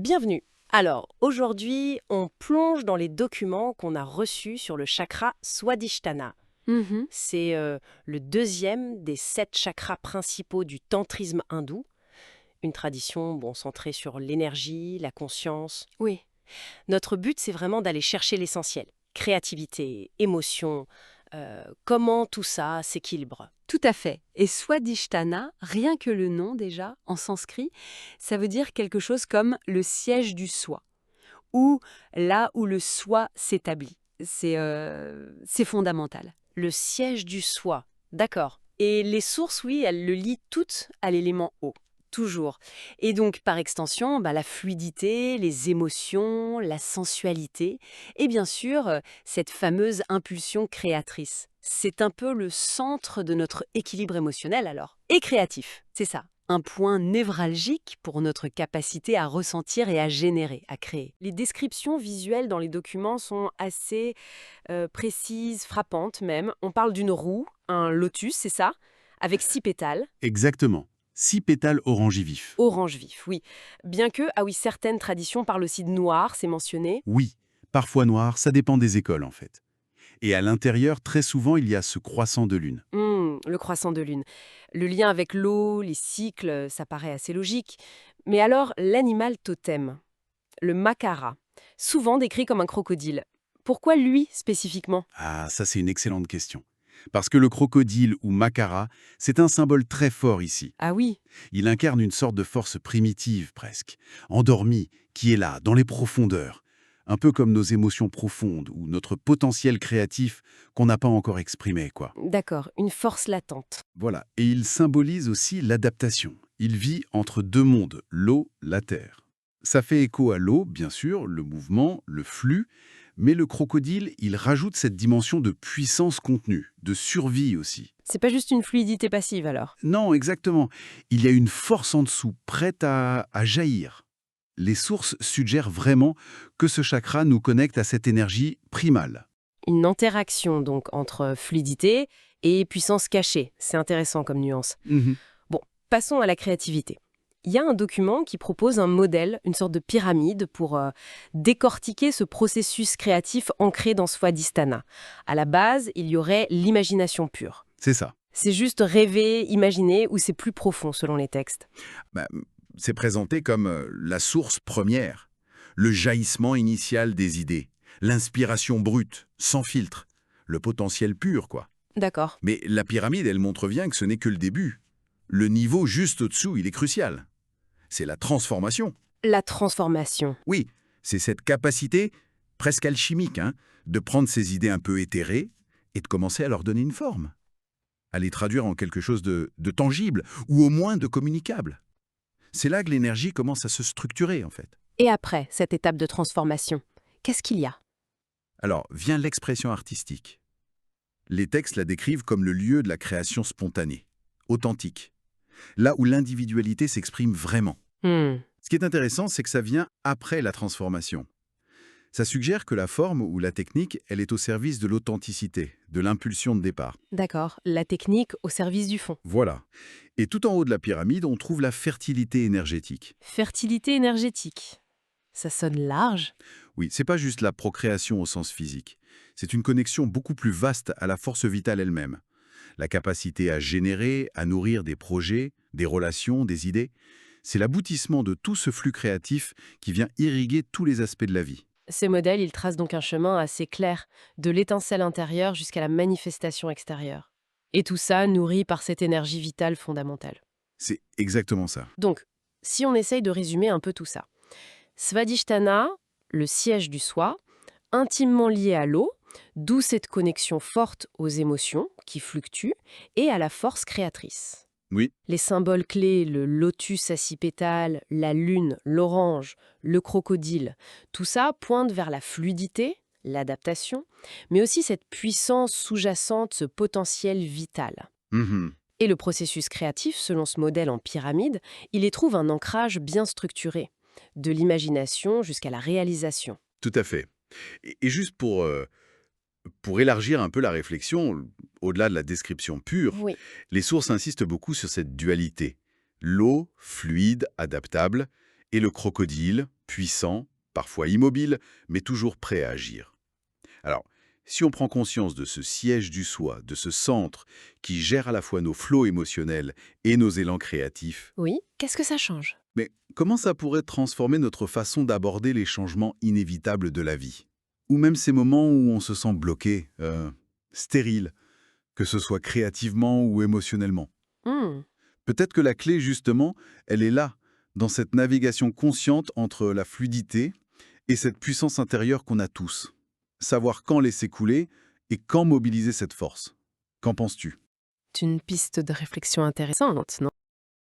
Bienvenue. Alors, aujourd'hui, on plonge dans les documents qu'on a reçus sur le chakra Swadhisthana. Mhm. C'est le deuxième des 7 chakras principaux du tantrisme hindou, une tradition centrée sur l'énergie, la conscience. Oui, Notre but, c'est vraiment d'aller chercher l'essentiel. Créativité, émotion, comment tout ça s'équilibre. tout à fait. Et Swadhisthana, rien que le nom déjà, en sanskrit, ça veut dire quelque chose comme le siège du soi, ou là où le soi s'établit. C'est fondamental. Le siège du soi, d'accord. Et les sources, oui, elles le lient toutes à l'élément eau. Toujours. Et donc, par extension, la fluidité, les émotions, la sensualité, et bien sûr, cette fameuse impulsion créatrice. C'est un peu le centre de notre équilibre émotionnel alors. Et créatif, c'est ça. Un point névralgique pour notre capacité à ressentir et à générer, à créer. Les descriptions visuelles dans les documents sont assez précises, frappantes même. On parle d'une roue, un lotus, c'est ça, avec 6 pétales. Exactement. 6 pétales orangis vifs. Orange vif, oui. Bien que, ah oui, certaines traditions parlent aussi de noir, c'est mentionné. Oui, parfois noir, ça dépend des écoles en fait. Et à l'intérieur, très souvent, il y a ce croissant de lune. Le croissant de lune. Le lien avec l'eau, les cycles, ça paraît assez logique. Mais alors, l'animal totem, le makara, souvent décrit comme un crocodile. Pourquoi lui spécifiquement? Ah, ça c'est une excellente question. Parce que le crocodile ou Makara, c'est un symbole très fort ici. Ah oui, Il incarne une sorte de force primitive presque, endormie, qui est là, dans les profondeurs. Un peu comme nos émotions profondes ou notre potentiel créatif qu'on n'a pas encore exprimé, quoi. d'accord, une force latente. Voilà. Et il symbolise aussi l'adaptation. Il vit entre deux mondes, l'eau, la terre. Ça fait écho à l'eau, bien sûr, le mouvement, le flux, mais le crocodile, il rajoute cette dimension de puissance contenue, de survie aussi. C'est pas juste une fluidité passive alors. Non, exactement. Il y a une force en dessous, prête à jaillir. Les sources suggèrent vraiment que ce chakra nous connecte à cette énergie primale. Une interaction donc entre fluidité et puissance cachée. C'est intéressant comme nuance. Mhm. Bon, passons à la créativité. Il y a un document qui propose un modèle, une sorte de pyramide pour décortiquer ce processus créatif ancré dans Swadhisthana. À la base, il y aurait l'imagination pure. C'est ça. C'est juste rêver, imaginer, ou c'est plus profond selon les textes? Bah, c'est présenté comme la source première, le jaillissement initial des idées, l'inspiration brute, sans filtre, le potentiel pur, quoi. D'accord. Mais la pyramide, elle montre bien que ce n'est que le début. Le niveau juste au-dessous, il est crucial. C'est la transformation. La transformation. Oui, c'est cette capacité, presque alchimique, de prendre ces idées un peu éthérées et de commencer à leur donner une forme. À les traduire en quelque chose de tangible, ou au moins de communicable. C'est là que l'énergie commence à se structurer, en fait. Et après cette étape de transformation, qu'est-ce qu'il y a? Alors, vient l'expression artistique. Les textes la décrivent comme le lieu de la création spontanée, authentique, là où l'individualité s'exprime vraiment. Ce qui est intéressant, c'est que ça vient après la transformation. Ça suggère que la forme ou la technique, elle est au service de l'authenticité, de l'impulsion de départ. D'accord, la technique au service du fond. Voilà. Et tout en haut de la pyramide, on trouve la fertilité énergétique. Fertilité énergétique. Ça sonne large. Oui, c'est pas juste la procréation au sens physique. C'est une connexion beaucoup plus vaste à la force vitale elle-même. La capacité à générer, à nourrir des projets, des relations, des idées. C'est l'aboutissement de tout ce flux créatif qui vient irriguer tous les aspects de la vie. Ces modèles, ils tracent donc un chemin assez clair, de l'étincelle intérieure jusqu'à la manifestation extérieure. Et tout ça nourri par cette énergie vitale fondamentale. C'est exactement ça. Donc, si on essaye de résumer un peu tout ça. Swadhisthana, le siège du soi, intimement lié à l'eau, d'où cette connexion forte aux émotions qui fluctuent et à la force créatrice. Oui, Les symboles clés, le lotus à 6 pétales, la lune, l'orange, le crocodile, tout ça pointe vers la fluidité, l'adaptation, mais aussi cette puissance sous-jacente, ce potentiel vital. mhm, Et le processus créatif, selon ce modèle en pyramide, il y trouve un ancrage bien structuré, de l'imagination jusqu'à la réalisation. tout à fait. Et juste pour élargir un peu la réflexion, au-delà de la description pure, Oui. les sources insistent beaucoup sur cette dualité. L'eau, fluide, adaptable, et le crocodile, puissant, parfois immobile, mais toujours prêt à agir. Alors, si on prend conscience de ce siège du soi, de ce centre qui gère à la fois nos flots émotionnels et nos élans créatifs, Oui, qu'est-ce que ça change? mais comment ça pourrait transformer notre façon d'aborder les changements inévitables de la vie? Ou même ces moments où on se sent bloqué, stérile, que ce soit créativement ou émotionnellement. Hmm. Peut-être que la clé, justement, elle est là, dans cette navigation consciente entre la fluidité et cette puissance intérieure qu'on a tous. Savoir quand laisser couler et quand mobiliser cette force. Qu'en penses-tu? C'est une piste de réflexion intéressante, non?